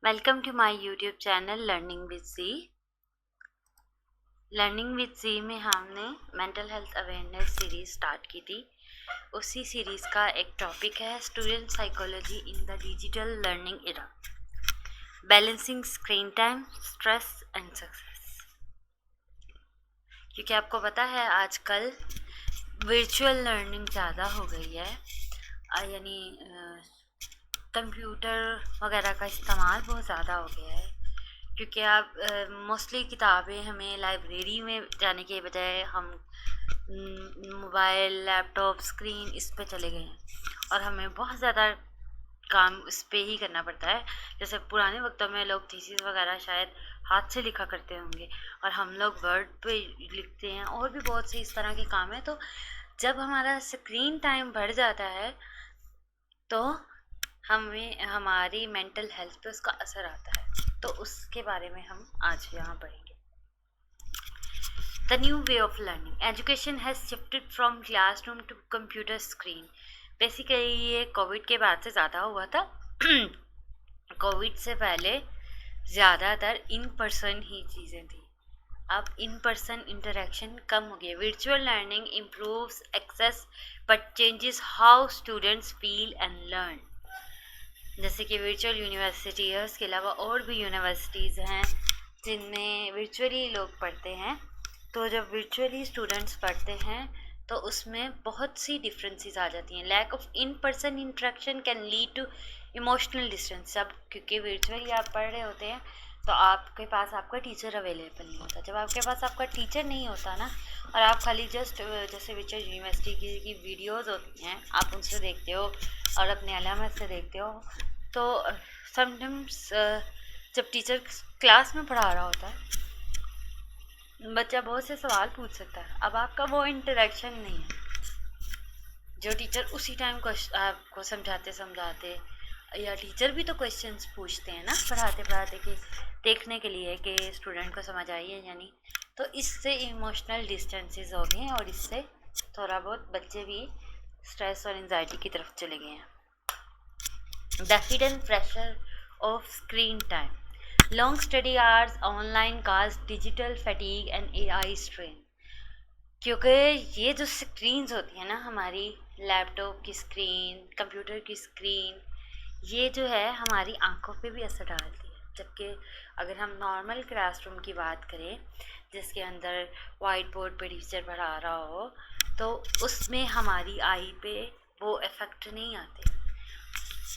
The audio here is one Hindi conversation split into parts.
Welcome to my YouTube channel learning with C. Learning with C में हमने mental health awareness series start की थी। उसी सीरीज़ का एक टॉपिक है student psychology in the digital learning era, balancing screen time, stress and success. क्योंकि आपको पता है आजकल वर्चुअल लर्निंग ज़्यादा हो गई है, यानी कंप्यूटर वगैरह का इस्तेमाल बहुत ज़्यादा हो गया है। क्योंकि आप मोस्टली किताबें हमें लाइब्रेरी में जाने के बजाय हम मोबाइल, लैपटॉप, स्क्रीन इस पे चले गए हैं और हमें बहुत ज़्यादा काम इस पे ही करना पड़ता है। जैसे पुराने वक्तों में लोग थीसिस वगैरह शायद हाथ से लिखा करते होंगे और हम लोग वर्ड पे लिखते हैं, और भी बहुत से इस तरह के काम है। तो जब हमारा स्क्रीन टाइम बढ़ जाता है तो हमें हमारी मेंटल हेल्थ पे उसका असर आता है। तो उसके बारे में हम आज यहाँ पढ़ेंगे। The new way of learning, education has shifted from classroom to computer screen. Basically ये कोविड के बाद से ज़्यादा हुआ था। कोविड से पहले ज़्यादातर इन पर्सन ही चीज़ें थी, अब इन पर्सन इंटरेक्शन कम हो गया। Virtual learning improves access but changes how students feel and learn. जैसे कि वर्चुअल यूनिवर्सिटी है, उसके अलावा और भी यूनिवर्सिटीज़ हैं जिनमें वर्चुअली लोग पढ़ते हैं। तो जब वर्चुअली स्टूडेंट्स पढ़ते हैं तो उसमें बहुत सी डिफरेंसेस आ जाती हैं। Lack of in person interaction can lead to emotional distance. जब क्योंकि वर्चुअली आप पढ़ रहे होते हैं तो आपके पास आपका टीचर अवेलेबल नहीं होता। जब आपके पास आपका टीचर नहीं होता ना, और आप खाली जस्ट जैसे वर्चुअल यूनिवर्सिटी की वीडियोज़ होती हैं आप उनसे देखते हो और अपने LMS से देखते हो, तो समटाइम्स जब टीचर क्लास में पढ़ा रहा होता है बच्चा बहुत से सवाल पूछ सकता है। अब आपका वो इंटरेक्शन नहीं है जो टीचर उसी टाइम आपको समझाते समझाते, या टीचर भी तो क्वेश्चंस पूछते हैं ना पढ़ाते पढ़ाते कि देखने के लिए कि स्टूडेंट को समझ आई है या नहीं। तो इससे इमोशनल डिस्टेंसेस हो गए हैं और इससे थोड़ा बहुत बच्चे भी स्ट्रेस और एंजाइटी की तरफ चले गए हैं। The hidden pressure of screen time. Long study hours online cause digital fatigue and AI strain. क्योंकि ये जो स्क्रीन्स होती है ना, हमारी लैपटॉप की स्क्रीन, कंप्यूटर की स्क्रीन, ये जो है हमारी आंखों पे भी असर डालती है। जबकि अगर हम नॉर्मल क्लासरूम की बात करें जिसके अंदर वाइट बोर्ड पे टीचर पढ़ा रहा हो, तो उसमें हमारी आई पे वो इफ़ेक्ट नहीं आते।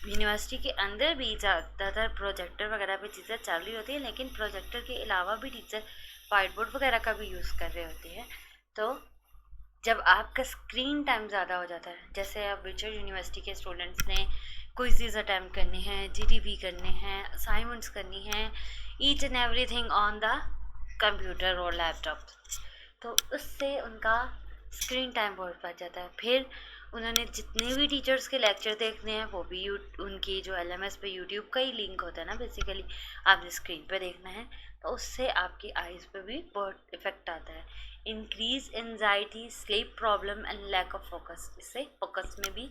यूनिवर्सिटी के अंदर भी ज़्यादातर प्रोजेक्टर वगैरह पे चीज़ें चल रही होती है, लेकिन प्रोजेक्टर के अलावा भी टीचर वाइट बोर्ड वगैरह का भी यूज़ कर रहे होते हैं। तो जब आपका स्क्रीन टाइम ज़्यादा हो जाता है, जैसे अब वर्चुअल यूनिवर्सिटी के स्टूडेंट्स ने क्विज़ अटैम्प्ट करने हैं, GDP करने हैं, असाइनमेंट्स करनी हैं, each and everything on the computer और लैपटॉप, तो उससे उनका स्क्रीन टाइम बहुत बढ़ जाता है। फिर उन्होंने जितने भी टीचर्स के लेक्चर देखने हैं वो भी उनकी जो LMS पे यूट्यूब का ही लिंक होता है ना, बेसिकली आपने स्क्रीन पे देखना है, तो उससे आपकी आइज़ पे भी बहुत इफेक्ट आता है। Increase anxiety, sleep problem and lack of focus, इससे फोकस में भी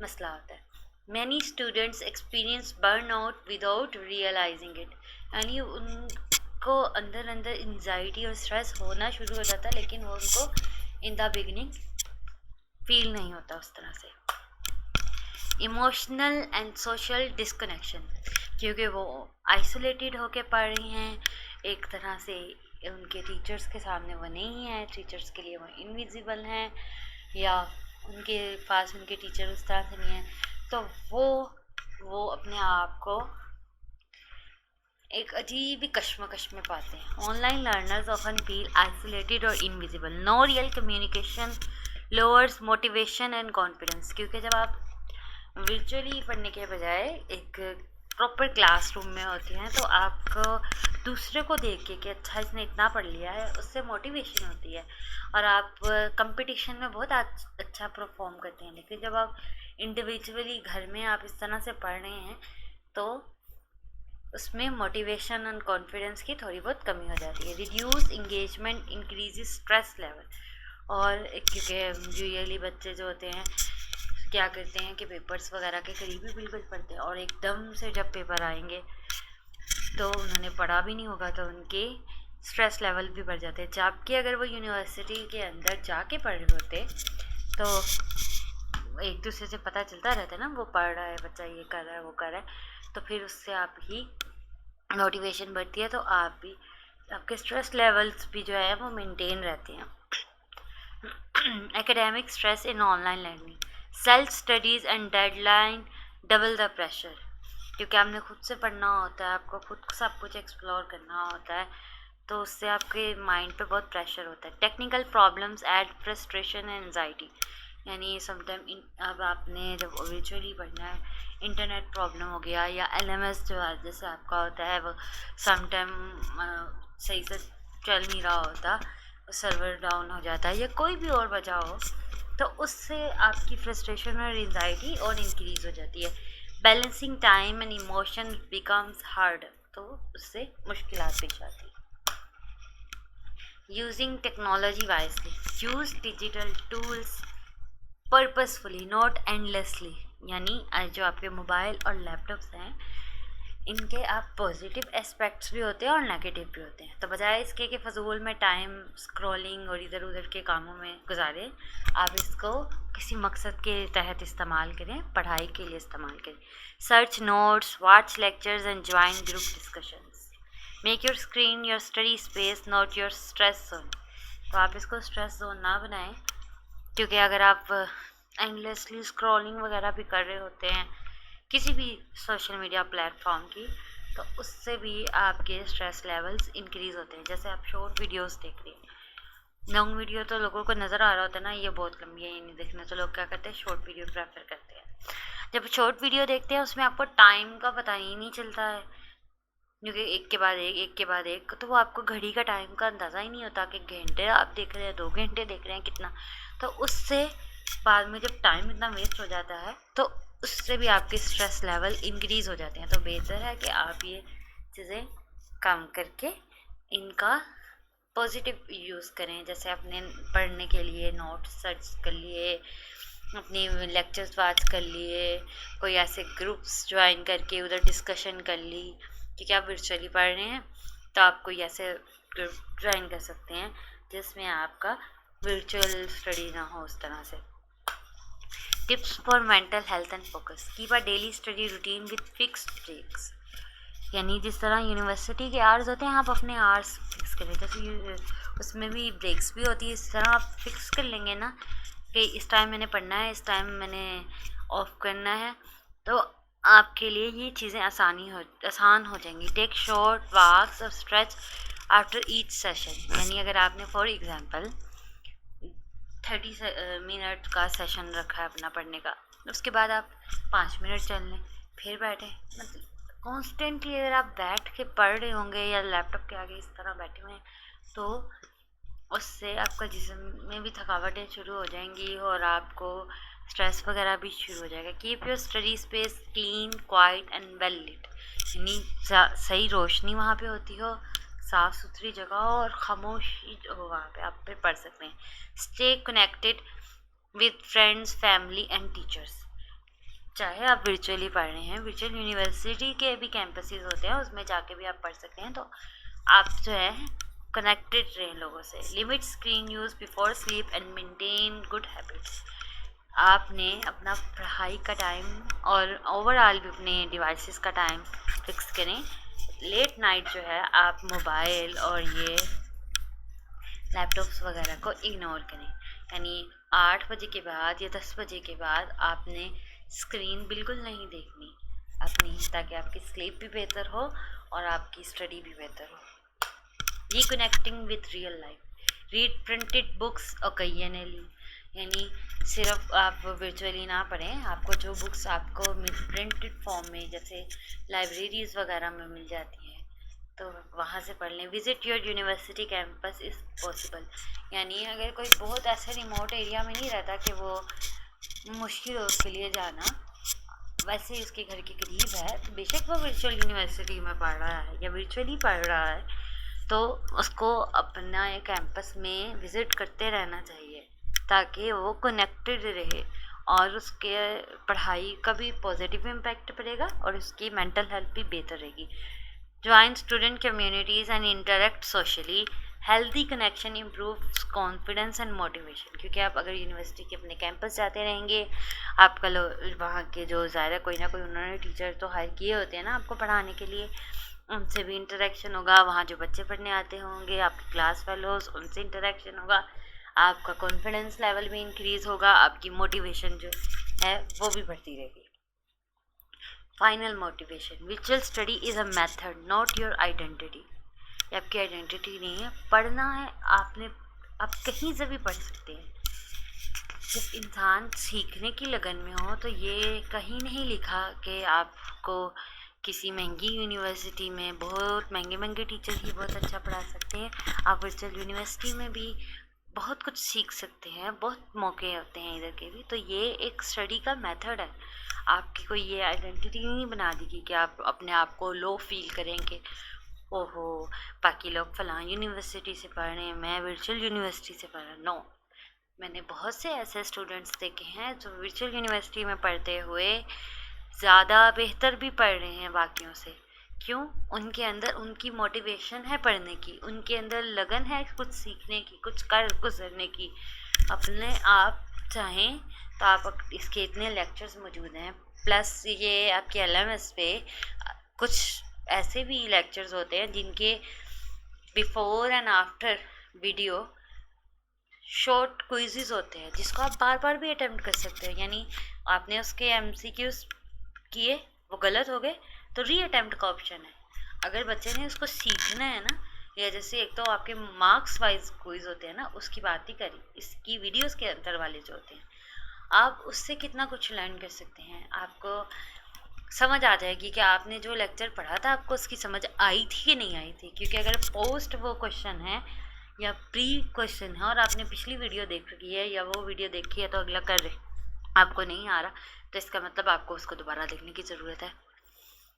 मसला होता है। Many students experience burnout without realising it, यानी उनको अंदर अंदर एंजाइटी और स्ट्रेस होना शुरू हो जाता है, लेकिन वो उनको इन द बिगिनिंग फील नहीं होता उस तरह से। इमोशनल एंड सोशल डिस्कनेक्शन, क्योंकि वो आइसोलेटेड होके पढ़ रही हैं एक तरह से, उनके टीचर्स के सामने वो नहीं है, टीचर्स के लिए वो इनविजिबल हैं, या उनके पास उनके टीचर उस तरह से नहीं है, तो वो अपने आप को एक अजीब ही कश्मकश में पाते हैं। Online learners often feel isolated और invisible, no real communication lowers motivation and confidence, क्योंकि जब आप वर्चुअली पढ़ने के बजाय एक प्रॉपर क्लासरूम में होते हैं तो आपको दूसरे को देख के कि अच्छा इसने इतना पढ़ लिया है, उससे मोटिवेशन होती है और आप कंपटीशन में बहुत अच्छा परफॉर्म करते हैं। लेकिन जब आप इंडिविजुअली घर में आप इस तरह से पढ़ रहे हैं तो उसमें मोटिवेशन एंड कॉन्फिडेंस की थोड़ी बहुत कमी हो जाती है। Reduce engagement, increase stress level, और क्योंकि यूजुअली बच्चे जो होते हैं क्या करते हैं कि पेपर्स वगैरह के करीब ही बिल्कुल पढ़ते हैं, और एकदम से जब पेपर आएंगे तो उन्होंने पढ़ा भी नहीं होगा, तो उनके स्ट्रेस लेवल भी बढ़ जाते हैं। जबकि अगर वो यूनिवर्सिटी के अंदर जाके पढ़ रहे होते तो एक दूसरे से पता चलता रहता है ना, वो पढ़ रहा है बच्चा, ये कर रहा है, वो कर रहा है, तो फिर उससे आपकी मोटिवेशन बढ़ती है, तो आप भी आपके स्ट्रेस लेवल्स भी जो है वो मेंटेन रहते हैं। Academic stress in online learning, self studies and deadline double the pressure, क्योंकि आपने खुद से पढ़ना होता है, आपको खुद सब कुछ एक्सप्लोर करना होता है, तो उससे आपके माइंड पे बहुत प्रेशर होता है। Technical problems add frustration and anxiety, यानी समटाइम अब आपने जब वर्चुअली पढ़ना है, इंटरनेट प्रॉब्लम हो गया, या LMS जो है जैसे आपका होता है वो समटाइम सही से चल नहीं रहा होता, सर्वर डाउन हो जाता है, या कोई भी और वजह हो, तो उससे आपकी फ्रस्ट्रेशन और एंजाइटी और इंक्रीज़ हो जाती है। Balancing time and emotion becomes hard, तो उससे मुश्किलात पेश आती है। Using technology wisely, use digital tools purposefully not endlessly, यानी जो आपके मोबाइल और लैपटॉप्स हैं इनके आप पॉजिटिव एस्पेक्ट्स भी होते हैं और नेगेटिव भी होते हैं, तो बजाय इसके कि फजूल में टाइम स्क्रॉलिंग और इधर उधर के कामों में गुजारें, आप इसको किसी मकसद के तहत इस्तेमाल करें, पढ़ाई के लिए इस्तेमाल करें। Search notes, watch lectures and join group discussions, make your screen your study space not your stress zone, तो आप इसको स्ट्रेस जोन ना बनाएं, क्योंकि अगर आप एंडलेसली स्क्रॉलिंग वगैरह भी कर रहे होते हैं किसी भी सोशल मीडिया प्लेटफॉर्म की, तो उससे भी आपके स्ट्रेस लेवल्स इंक्रीज़ होते हैं। जैसे आप शॉर्ट वीडियोस देख रहे हैं, लॉन्ग वीडियो तो लोगों को नज़र आ रहा होता है ना, ये बहुत लंबी है, ये नहीं देखना, तो लोग क्या करते हैं, शॉर्ट वीडियो प्रेफर करते हैं। जब शॉर्ट वीडियो देखते हैं उसमें आपको टाइम का पता ही नहीं चलता है, क्योंकि एक के बाद एक के बाद एक, तो वो आपको घड़ी का टाइम का अंदाज़ा ही नहीं होता कि घंटे आप देख रहे हैं, 2 घंटे देख रहे हैं, कितना, तो उससे बाद में जब टाइम इतना वेस्ट हो जाता है तो उससे भी आपके स्ट्रेस लेवल इंक्रीज़ हो जाते हैं। तो बेहतर है कि आप ये चीज़ें कम करके इनका पॉजिटिव यूज़ करें। जैसे अपने पढ़ने के लिए नोट सर्च कर लिए, अपनी लेक्चर्स वॉच कर लिए, कोई ऐसे ग्रुप्स ज्वाइन करके उधर डिस्कशन कर ली, क्योंकि आप वर्चुअली पढ़ रहे हैं तो आप कोई ऐसे ग्रुप ज्वाइन कर सकते हैं जिसमें आपका वर्चुअल स्टडी ना हो उस तरह से। Tips for mental health and focus, keep a daily study routine with fixed breaks, यानी जिस तरह यूनिवर्सिटी के आवर्स होते हैं आप अपने आवर्स फिक्स करें, जैसे उसमें भी ब्रेक्स भी होती है, इस तरह आप फिक्स कर लेंगे ना कि इस टाइम मैंने पढ़ना है, इस टाइम मैंने ऑफ करना है, तो आपके लिए ये चीज़ें आसान हो जाएंगी। टेक शॉर्ट वॉक्स और स्ट्रेच आफ्टर ईच सेशन, यानी अगर आपने फॉर एग्जांपल 30 मिनट का सेशन रखा है अपना पढ़ने का, उसके बाद आप 5 मिनट चल लें, फिर बैठें। मतलब कॉन्स्टेंटली अगर आप बैठ के पढ़ रहे होंगे या लैपटॉप के आगे इस तरह बैठे हुए हैं, तो उससे आपका जिस्म में भी थकावटें शुरू हो जाएंगी और आपको स्ट्रेस वगैरह भी शुरू हो जाएगा। Keep your study space clean quiet and well lit, यानी सही रोशनी वहाँ पे होती हो, साफ़ सुथरी जगह हो और खामोशी हो, वहाँ पे आप पढ़ सकते हैं। Stay connected with friends family and teachers, चाहे आप वर्चुअली पढ़ रहे हैं, वर्चुअल यूनिवर्सिटी के भी कैंपसेस होते हैं, उसमें जाके भी आप पढ़ सकते हैं, तो आप जो है कनेक्टेड रहें लोगों से। Limit screen use before sleep and maintain good habits, आपने अपना पढ़ाई का टाइम और ओवरऑल भी अपने डिवाइसेस का टाइम फिक्स करें। लेट नाइट जो है आप मोबाइल और ये लैपटॉप्स वगैरह को इग्नोर करें, यानी 8 बजे के बाद या 10 बजे के बाद आपने स्क्रीन बिल्कुल नहीं देखनी अपनी, ताकि आपकी स्लीप भी बेहतर हो और आपकी स्टडी भी बेहतर हो। Reconnecting with real life, read printed books occasionally, यानी सिर्फ आप वर्चुअली ना पढ़ें, आपको जो बुक्स आपको प्रिंटेड फॉर्म में जैसे लाइब्रेरीज़ वगैरह में मिल जाती हैं तो वहाँ से पढ़ लें। Visit your university campus is possible, यानी अगर कोई बहुत ऐसे रिमोट एरिया में नहीं रहता कि वो मुश्किल हो उसके लिए जाना, वैसे ही उसके घर के करीब है, तो बेशक वो वर्चुअल यूनिवर्सिटी में पढ़ रहा है या वर्चुअली पढ़ रहा है, तो उसको अपना कैंपस में विज़िट करते रहना चाहिए ताकि वो कनेक्टेड रहे और उसके पढ़ाई का भी पॉजिटिव इम्पैक्ट पड़ेगा और उसकी मेंटल हेल्थ भी बेहतर रहेगी। Join student communities and interact socially. Healthy connection improves confidence and motivation, क्योंकि आप अगर यूनिवर्सिटी के अपने कैंपस जाते रहेंगे, आपका वहाँ के जो ज़ाहिर कोई ना कोई उन्होंने टीचर तो हायर किए होते हैं ना आपको पढ़ाने के लिए, उनसे भी इंटरेक्शन होगा। वहाँ जो बच्चे पढ़ने आते होंगे, आपके क्लास फेलोज, उनसे इंटरेक्शन होगा, आपका कॉन्फिडेंस लेवल भी इंक्रीज़ होगा, आपकी मोटिवेशन जो है वो भी बढ़ती रहेगी। Final motivation, visual study is a method not your identity. ये आपकी आइडेंटिटी नहीं है, पढ़ना है आपने, आप कहीं से भी पढ़ सकते हैं। जब इंसान सीखने की लगन में हो तो ये कहीं नहीं लिखा कि आपको किसी महंगी यूनिवर्सिटी में बहुत महंगे महंगे टीचर ही बहुत अच्छा पढ़ा सकते हैं। आप वर्चुअल यूनिवर्सिटी में भी बहुत कुछ सीख सकते हैं, बहुत मौके होते हैं इधर के भी। तो ये एक स्टडी का मेथड है, आपकी कोई ये आइडेंटिटी नहीं बना देगी कि आप अपने आप को लो फील करें कि ओहो बाकी लोग फलां यूनिवर्सिटी से पढ़ रहे हैं, मैं वर्चुअल यूनिवर्सिटी से पढ़ रहा हूँ। नो, मैंने बहुत से ऐसे स्टूडेंट्स देखे हैं जो वर्चुअल यूनिवर्सिटी में पढ़ते हुए ज़्यादा बेहतर भी पढ़ रहे हैं बाकियों से। क्यों? उनके अंदर उनकी मोटिवेशन है पढ़ने की, उनके अंदर लगन है कुछ सीखने की, कुछ कर गुजरने की। अपने आप चाहें तो आप इसके इतने लेक्चर्स मौजूद हैं, प्लस ये आपके LMS पे कुछ ऐसे भी लेक्चर्स होते हैं जिनके before and after video short quizzes होते हैं, जिसको आप बार बार भी अटेम्प्ट कर सकते हैं। यानी आपने उसके MCQs किए, वो गलत हो गए तो री अटेम्प्ट का ऑप्शन है। अगर बच्चे ने उसको सीखना है ना, या जैसे एक तो आपके मार्क्स वाइज क्विज होते हैं ना, उसकी बात ही करी, इसकी वीडियोस के अंदर वाले जो होते हैं, आप उससे कितना कुछ लर्न कर सकते हैं। आपको समझ आ जाएगी कि आपने जो लेक्चर पढ़ा था आपको उसकी समझ आई थी कि नहीं आई थी। क्योंकि अगर पोस्ट वो क्वेश्चन है या प्री क्वेश्चन है और आपने पिछली वीडियो देख रखी है या वो वीडियो देखी है तो अगला कर रहे आपको नहीं आ रहा, तो इसका मतलब आपको उसको दोबारा देखने की ज़रूरत है।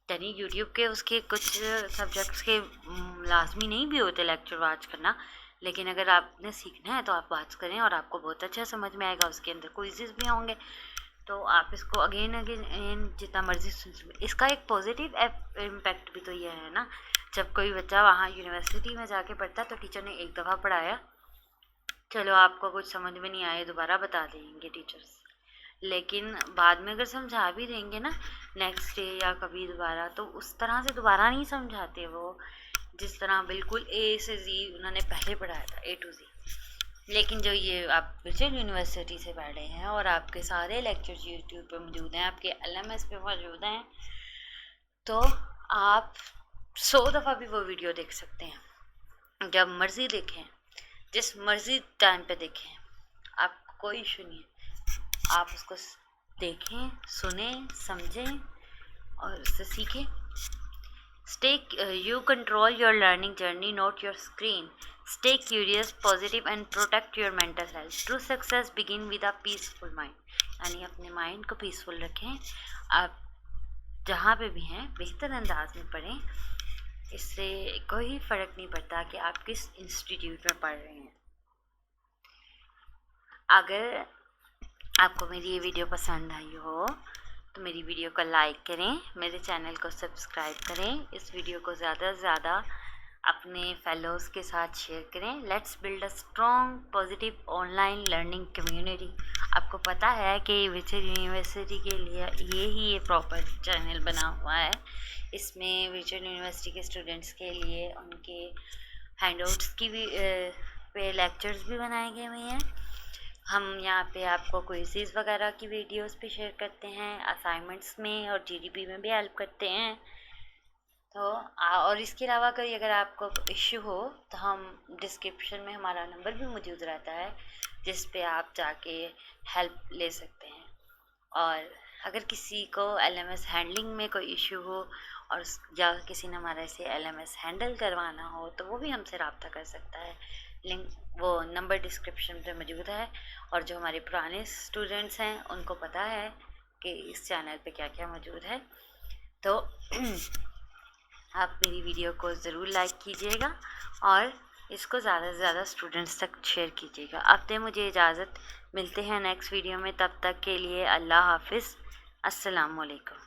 यानी यूट्यूब के उसके कुछ सब्जेक्ट्स के लाजमी नहीं भी होते लेक्चर वॉच करना, लेकिन अगर आपने सीखना है तो आप वॉच करें और आपको बहुत अच्छा समझ में आएगा। उसके अंदर क्विज़ेस भी होंगे तो आप इसको अगेन अगेन जितना मर्जी सुन। इसका एक पॉजिटिव इम्पैक्ट भी तो ये है ना, जब कोई बच्चा वहाँ यूनिवर्सिटी में जाके पढ़ता तो टीचर ने एक दफ़ा पढ़ाया, चलो आपको कुछ समझ में नहीं आए दोबारा बता देंगे टीचर्स, लेकिन बाद में अगर समझा भी देंगे ना नेक्स्ट डे या कभी दोबारा, तो उस तरह से दोबारा नहीं समझाते वो, जिस तरह बिल्कुल A से Z उन्होंने पहले पढ़ाया था, A to Z। लेकिन जो ये आप वर्चुअल यूनिवर्सिटी से पढ़ रहे हैं और आपके सारे लेक्चर्स यूट्यूब पे मौजूद हैं, आपके LMS पे मौजूद हैं, तो आप 100 दफ़ा भी वो वीडियो देख सकते हैं, जब मर्ज़ी देखें, जिस मर्ज़ी टाइम पे देखें, आप कोई इशू नहीं है। आप उसको देखें, सुने, समझें और उससे सीखें। You control your learning journey, not your screen. Stay curious, positive and protect your mental health. True success begin with a peaceful mind. यानी अपने माइंड को पीसफुल रखें। आप जहाँ पे भी हैं बेहतर अंदाज में पढ़ें, इससे कोई फ़र्क नहीं पड़ता कि आप किस इंस्टीट्यूट में पढ़ रहे हैं। अगर आपको मेरी ये वीडियो पसंद आई हो तो मेरी वीडियो को लाइक करें, मेरे चैनल को सब्सक्राइब करें, इस वीडियो को ज़्यादा से ज़्यादा अपने फेलोज़ के साथ शेयर करें। Let's build a strong positive online learning community. आपको पता है कि वर्चुअल यूनिवर्सिटी के लिए ये प्रॉपर चैनल बना हुआ है। इसमें वर्चुअल यूनिवर्सिटी के स्टूडेंट्स के लिए उनके हैंडआउट्स की भी पे लेक्चर्स भी बनाए गए हुए हैं। हम यहाँ पे आपको क्विज़ेस वगैरह की वीडियोस भी शेयर करते हैं, असाइनमेंट्स में और GDP में भी हेल्प करते हैं। तो और इसके अलावा कोई अगर आपको इश्यू हो तो हम डिस्क्रिप्शन में हमारा नंबर भी मौजूद रहता है, जिस पे आप जाके हेल्प ले सकते हैं। और अगर किसी को LMS हैंडलिंग में कोई इश्यू हो और या किसी ने हमारे से LMS हैंडल करवाना हो तो वो भी हमसे रब्ता कर सकता है। लिंक वो नंबर डिस्क्रिप्शन पे मौजूद है। और जो हमारे पुराने स्टूडेंट्स हैं उनको पता है कि इस चैनल पे क्या क्या मौजूद है। तो आप मेरी वीडियो को ज़रूर लाइक कीजिएगा और इसको ज़्यादा से ज़्यादा स्टूडेंट्स तक शेयर कीजिएगा। अब दें मुझे इजाज़त, मिलते हैं नेक्स्ट वीडियो में, तब तक के लिए अल्लाह हाफिज़, अस्सलाम वालेकुम।